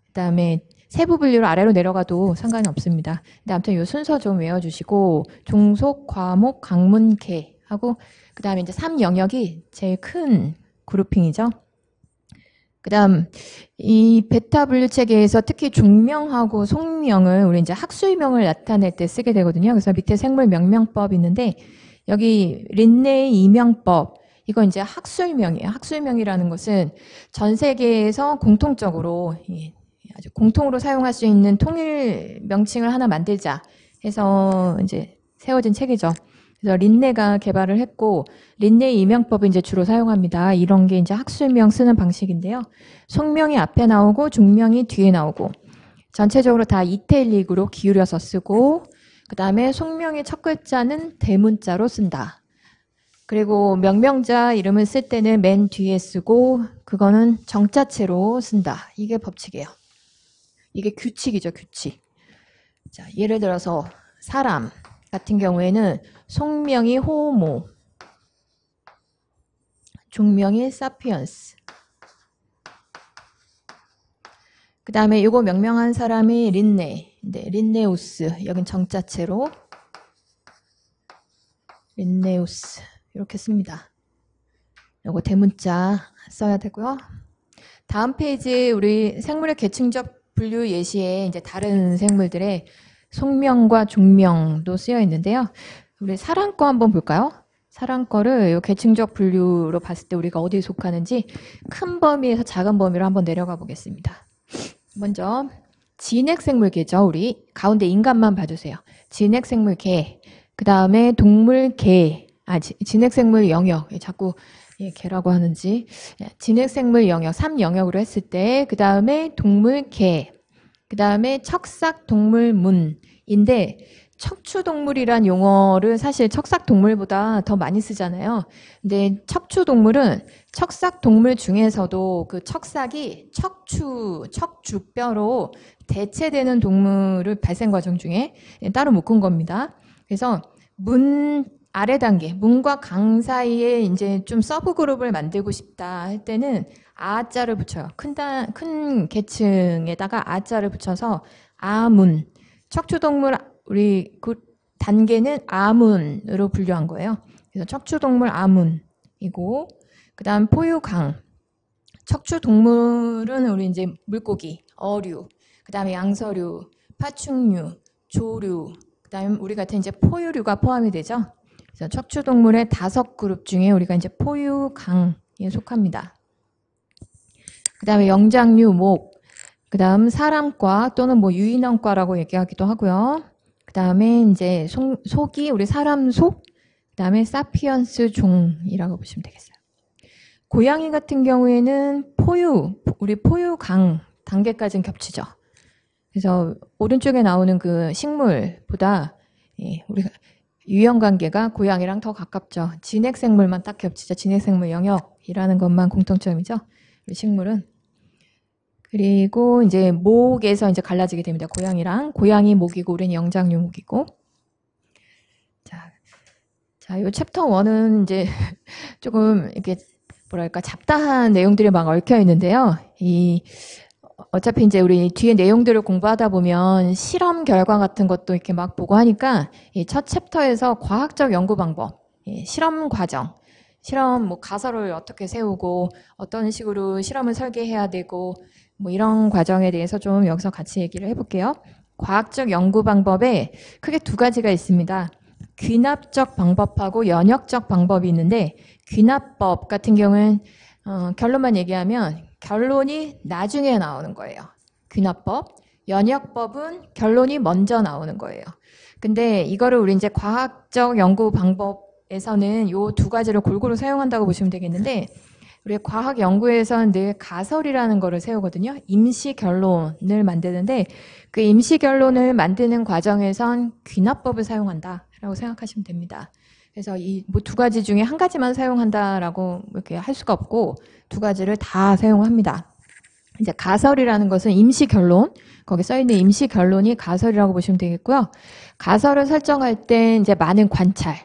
A: 그다음에 세부 분류로 아래로 내려가도 상관이 없습니다. 근데 아무튼 이 순서 좀 외워주시고 종속, 과목, 강문, 개 하고 그 다음에 이제 3영역이 제일 큰 그룹핑이죠. 그 다음 이 베타 분류 체계에서 특히 종명하고 속명을 우리 이제 학술명을 나타낼 때 쓰게 되거든요. 그래서 밑에 생물 명명법 있는데 여기 린네이 이명법 이건 이제 학술명이에요. 학술명이라는 것은 전 세계에서 공통적으로 아주 공통으로 사용할 수 있는 통일 명칭을 하나 만들자 해서 이제 세워진 체계죠. 그래서 린네가 개발을 했고 린네 이명법을 이제 주로 사용합니다. 이런 게 이제 학술명 쓰는 방식인데요. 속명이 앞에 나오고 중명이 뒤에 나오고 전체적으로 다 이태릭으로 기울여서 쓰고 그 다음에 속명의 첫 글자는 대문자로 쓴다. 그리고 명명자 이름을 쓸 때는 맨 뒤에 쓰고 그거는 정자체로 쓴다. 이게 법칙이에요. 이게 규칙이죠, 규칙. 자, 예를 들어서 사람 같은 경우에는 속명이 호모, 중명이 사피언스. 그 다음에 이거 명명한 사람이 린네, 네, 린네우스. 여긴 정자체로 린네우스 이렇게 씁니다. 이거 대문자 써야 되고요. 다음 페이지 우리 생물의 계층적 분류 예시에 이제 다른 생물들의 속명과 종명도 쓰여 있는데요. 우리 사람 거 한번 볼까요? 사람 거를 이 계층적 분류로 봤을 때 우리가 어디에 속하는지 큰 범위에서 작은 범위로 한번 내려가 보겠습니다. 먼저 진핵생물계죠. 우리 가운데 인간만 봐주세요. 진핵생물계, 그 다음에 동물계, 진핵생물 영역, 자꾸 개라고 하는지 진핵생물 영역 3영역으로 했을 때 그 다음에 동물계 그 다음에 척삭동물문인데 척추동물이란 용어를 사실 척삭동물보다 더 많이 쓰잖아요. 근데 척추동물은 척삭동물 중에서도 그 척삭이 척추뼈로 대체되는 동물을 발생 과정 중에 따로 묶은 겁니다. 그래서 문 아래 단계, 문과 강 사이에 이제 좀 서브 그룹을 만들고 싶다 할 때는 아자를 붙여요. 큰 계층에다가 아자를 붙여서 아문. 척추동물 우리 그 단계는 아문으로 분류한 거예요. 그래서 척추동물 아문이고, 그 다음 포유강. 척추동물은 우리 이제 물고기, 어류, 그 다음에 양서류, 파충류, 조류, 그 다음에 우리 같은 이제 포유류가 포함이 되죠. 그래서 척추동물의 5그룹 중에 우리가 이제 포유강에 속합니다. 그 다음에 영장류, 목, 그 다음 사람과 또는 뭐 유인원과라고 얘기하기도 하고요. 그 다음에 이제 속이 우리 사람 속, 그 다음에 사피언스 종이라고 보시면 되겠어요. 고양이 같은 경우에는 우리 포유강 단계까지는 겹치죠. 그래서 오른쪽에 나오는 그 식물보다 우리가 유형관계가 고양이랑 더 가깝죠. 진핵생물만 딱 겹치죠. 진핵생물 영역이라는 것만 공통점이죠. 우리 식물은. 그리고 이제 목에서 이제 갈라지게 됩니다. 고양이 목이고 우리는 영장류 목이고. 자, 요 챕터 1은 이제 조금 이렇게 뭐랄까 잡다한 내용들이 막 얽혀 있는데요. 어차피 이제 우리 뒤에 내용들을 공부하다 보면 실험 결과 같은 것도 이렇게 막 보고 하니까 이 첫 챕터에서 과학적 연구 방법, 실험 과정, 실험 뭐 가설을 어떻게 세우고 어떤 식으로 실험을 설계해야 되고 뭐 이런 과정에 대해서 좀 여기서 같이 얘기를 해볼게요. 과학적 연구 방법에 크게 2가지가 있습니다. 귀납적 방법하고 연역적 방법이 있는데 귀납법 같은 경우는 결론만 얘기하면 결론이 나중에 나오는 거예요. 귀납법. 연역법은 결론이 먼저 나오는 거예요. 근데 이거를 우리 이제 과학적 연구 방법에서는 요 2가지를 골고루 사용한다고 보시면 되겠는데 우리 과학 연구에서는 늘 가설이라는 거를 세우거든요. 임시 결론을 만드는데 그 임시 결론을 만드는 과정에선 귀납법을 사용한다라고 생각하시면 됩니다. 그래서 이 뭐 두 가지 중에 한 가지만 사용한다라고 이렇게 할 수가 없고 두 가지를 다 사용합니다. 이제 가설이라는 것은 임시 결론, 거기 써 있는 임시 결론이 가설이라고 보시면 되겠고요. 가설을 설정할 때 이제 많은 관찰,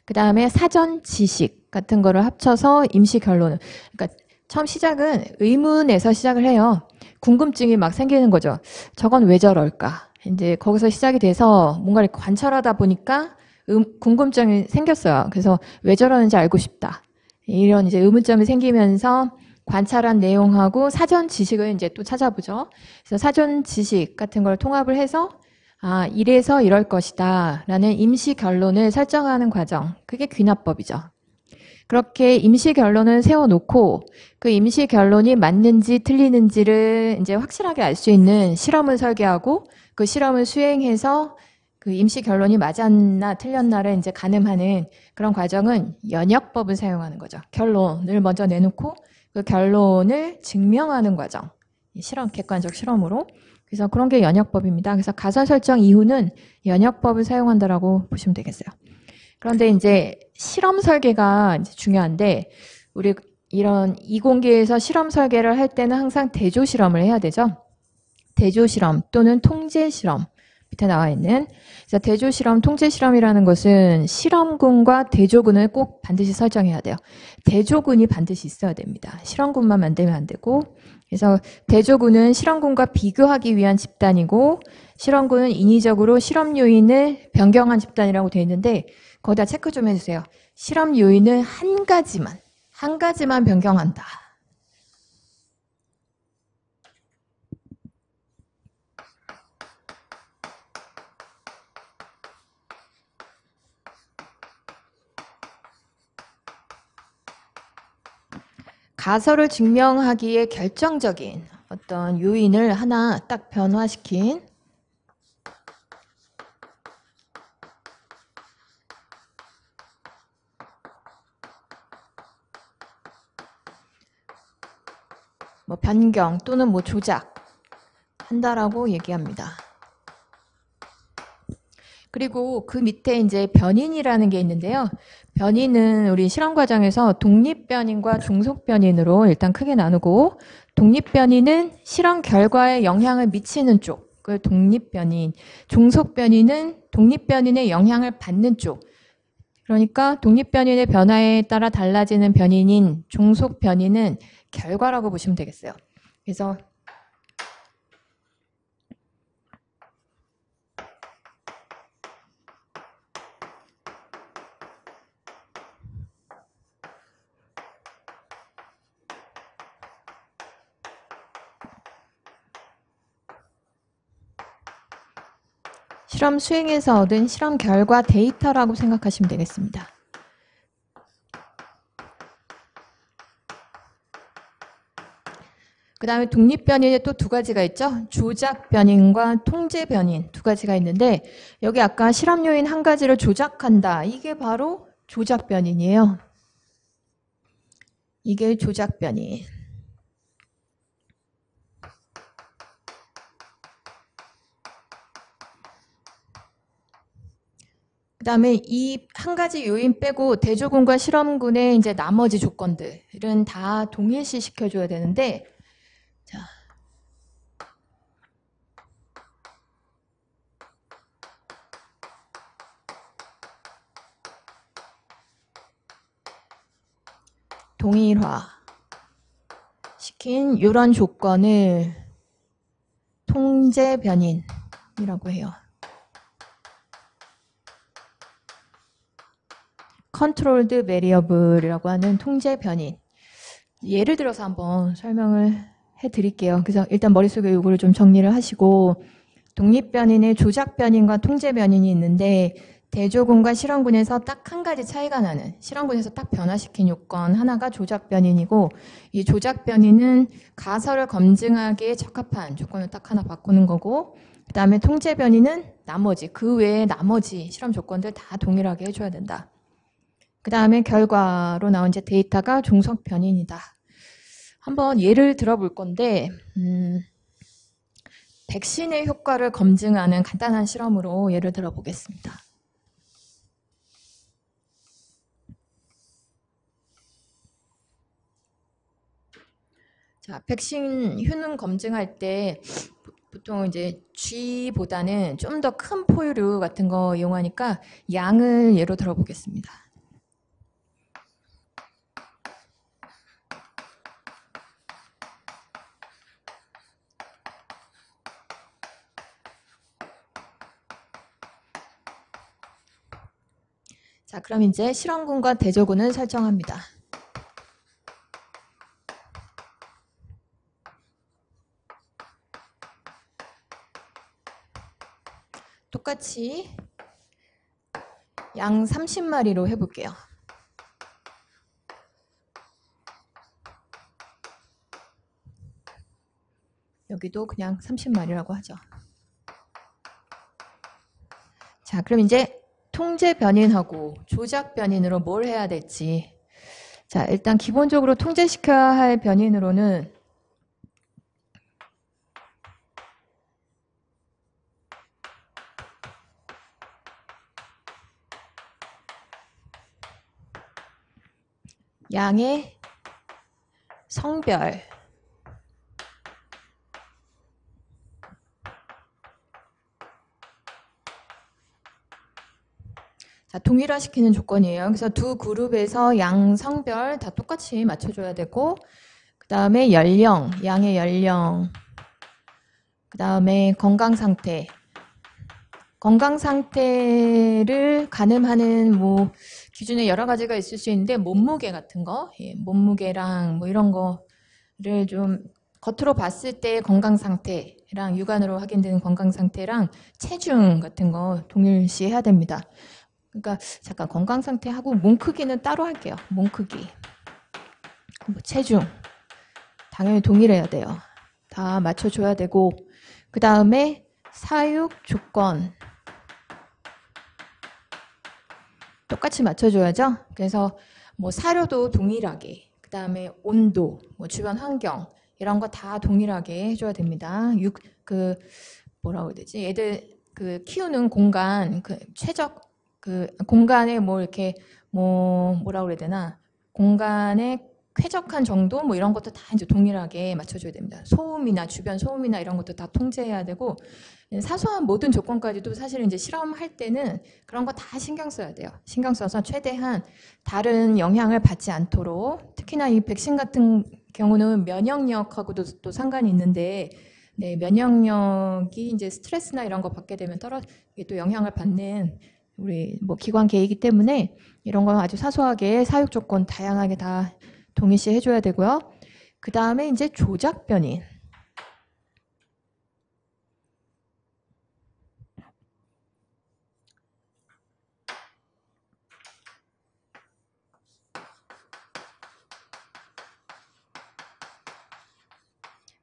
A: 그 다음에 사전 지식 같은 거를 합쳐서 임시 결론을. 그러니까 처음 시작은 의문에서 시작을 해요. 궁금증이 막 생기는 거죠. 저건 왜 저럴까? 이제 거기서 시작이 돼서 뭔가를 관찰하다 보니까 궁금증이 생겼어요. 그래서 왜 저러는지 알고 싶다. 이런 이제 의문점이 생기면서 관찰한 내용하고 사전 지식을 이제 또 찾아보죠. 그래서 사전 지식 같은 걸 통합을 해서 아, 이래서 이럴 것이다 라는 임시 결론을 설정하는 과정. 그게 귀납법이죠. 그렇게 임시 결론을 세워놓고 그 임시 결론이 맞는지 틀리는지를 이제 확실하게 알 수 있는 실험을 설계하고 그 실험을 수행해서 그 임시 결론이 맞았나 틀렸나를 이제 가늠하는 그런 과정은 연역법을 사용하는 거죠. 결론을 먼저 내놓고 그 결론을 증명하는 과정. 실험, 객관적 실험으로. 그래서 그런 게 연역법입니다. 그래서 가설 설정 이후는 연역법을 사용한다라고 보시면 되겠어요. 그런데 이제 실험 설계가 이제 중요한데 우리 이런 이공계에서 실험 설계를 할 때는 항상 대조 실험을 해야 되죠. 대조 실험 또는 통제 실험 밑에 나와 있는 그래서 대조 실험, 통제 실험이라는 것은 실험군과 대조군을 꼭 반드시 설정해야 돼요. 대조군이 반드시 있어야 됩니다. 실험군만 만들면 안 되고 그래서 대조군은 실험군과 비교하기 위한 집단이고 실험군은 인위적으로 실험 요인을 변경한 집단이라고 되어 있는데 거기다 체크 좀 해주세요. 실험 요인을 한 가지만 변경한다. 가설을 증명하기에 결정적인 어떤 요인을 하나 딱 변화시킨 뭐 변경 또는 뭐 조작 한다라고 얘기합니다. 그리고 그 밑에 이제 변인이라는 게 있는데요. 변인은 우리 실험 과정에서 독립변인과 종속변인으로 일단 크게 나누고 독립변인은 실험 결과에 영향을 미치는 쪽을 독립변인, 종속변인은 독립변인의 영향을 받는 쪽. 그러니까 독립변인의 변화에 따라 달라지는 변인인 종속변인은 결과라고 보시면 되겠어요. 그래서 실험 수행에서 얻은 실험 결과 데이터라고 생각하시면 되겠습니다. 그 다음에 독립변인에 또 두 가지가 있죠. 조작변인과 통제변인 두 가지가 있는데 여기 아까 실험 요인 한 가지를 조작한다. 이게 바로 조작변인이에요. 이게 조작변인. 그 다음에 이 한 가지 요인 빼고 대조군과 실험군의 이제 나머지 조건들은 다 동일시 시켜줘야 되는데, 자. 동일화 시킨 이런 조건을 통제 변인이라고 해요. 컨트롤드 베리어블이라고 하는 통제 변인. 예를 들어서 한번 설명을 해드릴게요. 그래서 일단 머릿속에 이거를 좀 정리를 하시고 독립 변인의 조작 변인과 통제 변인이 있는데 대조군과 실험군에서 딱 한 가지 차이가 나는 실험군에서 딱 변화시킨 요건 하나가 조작 변인이고 이 조작 변인은 가설을 검증하기에 적합한 조건을 딱 하나 바꾸는 거고 그 다음에 통제 변인은 나머지 그 외에 나머지 실험 조건들 다 동일하게 해줘야 된다. 그 다음에 결과로 나온 이제 데이터가 종속 변인이다. 한번 예를 들어볼 건데, 백신의 효과를 검증하는 간단한 실험으로 예를 들어보겠습니다. 자, 백신 효능 검증할 때 보통 이제 G보다는 좀 더 큰 포유류 같은 거 이용하니까 양을 예로 들어보겠습니다. 자, 그럼 이제 실험군과 대조군을 설정합니다. 똑같이 양 30마리로 해볼게요. 여기도 그냥 30마리라고 하죠. 자, 그럼 이제 통제 변인하고 조작 변인으로 뭘 해야 될지. 자, 일단 기본적으로 통제시켜야 할 변인으로는 양의 성별, 자, 동일화시키는 조건이에요. 그래서 두 그룹에서 양 성별 다 똑같이 맞춰줘야 되고, 그 다음에 연령, 양의 연령, 그 다음에 건강 상태. 건강 상태를 가늠하는 뭐 기준에 여러 가지가 있을 수 있는데 몸무게 같은 거, 예, 몸무게랑 뭐 이런 거를 좀 겉으로 봤을 때 건강 상태랑 육안으로 확인되는 건강 상태랑 체중 같은 거 동일시해야 됩니다. 그러니까 잠깐 건강 상태하고 몸 크기는 따로 할게요. 몸 크기, 뭐 체중 당연히 동일해야 돼요. 다 맞춰줘야 되고 그 다음에 사육 조건 똑같이 맞춰줘야죠. 그래서 뭐 사료도 동일하게, 그 다음에 온도, 뭐 주변 환경 이런 거 다 동일하게 해줘야 됩니다. 뭐라고 해야 되지? 얘들 그 키우는 공간, 그 최적 그 공간에 뭐 이렇게 뭐라고 그래야 되나? 공간에 쾌적한 정도 뭐 이런 것도 다 이제 동일하게 맞춰줘야 됩니다. 소음이나 주변 소음이나 이런 것도 다 통제해야 되고 사소한 모든 조건까지도 사실 이제 실험할 때는 그런 거 다 신경 써야 돼요. 신경 써서 최대한 다른 영향을 받지 않도록 특히나 이 백신 같은 경우는 면역력하고도 또 상관이 있는데 네, 면역력이 이제 스트레스나 이런 거 받게 되면 이게 또 영향을 받는 우리 뭐 기관계이기 때문에 이런 건 아주 사소하게 사육 조건 다양하게 다 동일시 해줘야 되고요. 그 다음에 이제 조작 변인.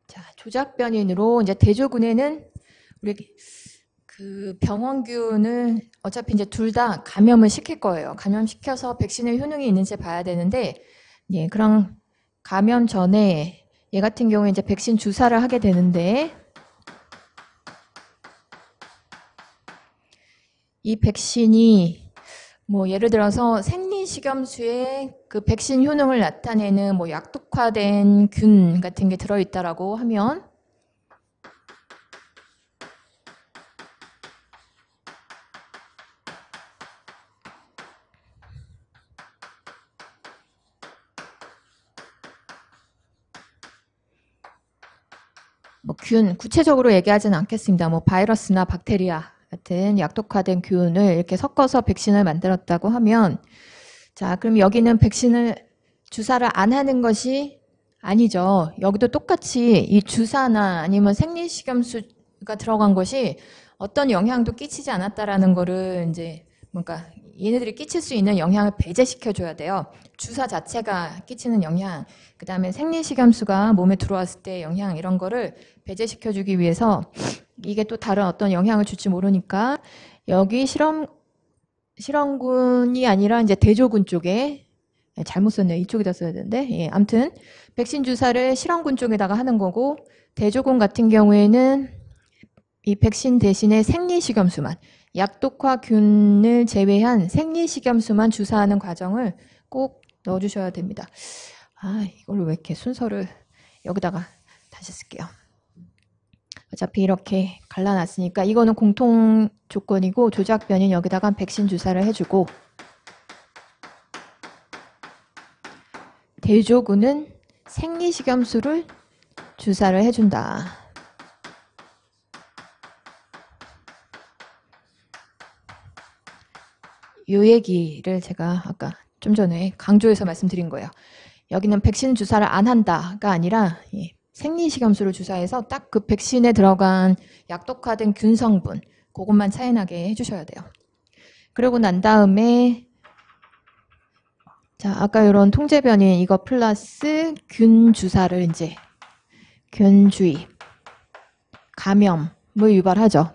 A: 자, 조작 변인으로 이제 대조군에는 우리 그 병원균을 어차피 이제 둘 다 감염을 시킬 거예요. 감염시켜서 백신의 효능이 있는지 봐야 되는데, 예, 그럼 감염 전에 얘 같은 경우에 이제 백신 주사를 하게 되는데, 이 백신이 뭐 예를 들어서 생리식염수에 그 백신 효능을 나타내는 뭐 약독화된 균 같은 게 들어있다라고 하면 뭐 균, 구체적으로 얘기하지는 않겠습니다. 뭐 바이러스나 박테리아 같은 약독화된 균을 이렇게 섞어서 백신을 만들었다고 하면 자, 그럼 여기는 백신을 주사를 안 하는 것이 아니죠. 여기도 똑같이 이 주사나 아니면 생리식염수가 들어간 것이 어떤 영향도 끼치지 않았다라는 거를 이제 뭔가 얘네들이 끼칠 수 있는 영향을 배제시켜 줘야 돼요. 주사 자체가 끼치는 영향, 그 다음에 생리식염수가 몸에 들어왔을 때 영향 이런 거를 배제시켜 주기 위해서 이게 또 다른 어떤 영향을 줄지 모르니까 여기 실험군이 아니라 이제 대조군 쪽에 잘못 썼네요. 이쪽에다 써야 되는데. 예, 아무튼 백신 주사를 실험군 쪽에다가 하는 거고 대조군 같은 경우에는 이 백신 대신에 생리식염수만 약독화균을 제외한 생리식염수만 주사하는 과정을 꼭 넣어주셔야 됩니다. 아, 이걸 왜 이렇게 순서를 여기다가 다시 쓸게요. 어차피 이렇게 갈라놨으니까 이거는 공통 조건이고 조작 변인 여기다가 백신 주사를 해주고 대조군은 생리식염수를 주사를 해준다. 이 얘기를 제가 아까 좀 전에 강조해서 말씀드린 거예요. 여기는 백신 주사를 안 한다가 아니라 생리식염수를 주사해서 딱 그 백신에 들어간 약독화된 균 성분 그것만 차이나게 해주셔야 돼요. 그러고 난 다음에 자 아까 이런 통제 변인 이거 플러스 균 주사를 이제 균 주입 감염을 유발하죠.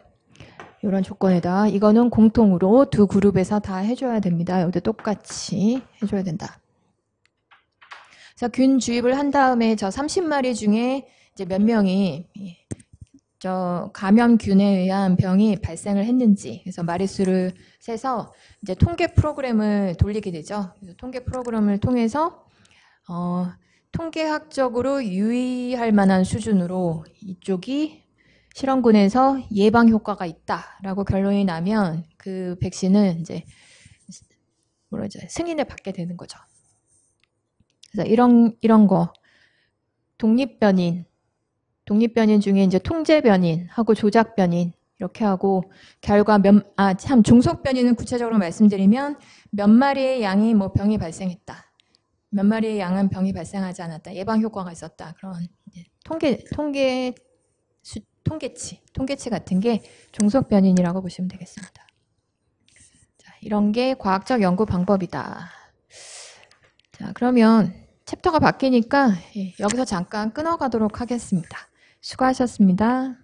A: 이런 조건에다 이거는 공통으로 두 그룹에서 다 해줘야 됩니다. 여기도 똑같이 해줘야 된다. 그래서 균 주입을 한 다음에 저 30마리 중에 이제 몇 명이 저 감염균에 의한 병이 발생을 했는지 그래서 마리수를 세서 이제 통계 프로그램을 돌리게 되죠. 그래서 통계 프로그램을 통해서 통계학적으로 유의할 만한 수준으로 이쪽이 실험군에서 예방 효과가 있다라고 결론이 나면 그 백신은 이제 뭐라죠 승인을 받게 되는 거죠. 그래서 이런 거 독립변인 중에 이제 통제변인하고 조작변인 이렇게 하고 결과 참 종속변인은 구체적으로 말씀드리면 몇 마리의 양이 뭐 병이 발생했다. 몇 마리의 양은 병이 발생하지 않았다. 예방 효과가 있었다. 그런 이제 통계치 같은 게 종속변인이라고 보시면 되겠습니다. 자, 이런 게 과학적 연구 방법이다. 자, 그러면 챕터가 바뀌니까 여기서 잠깐 끊어가도록 하겠습니다. 수고하셨습니다.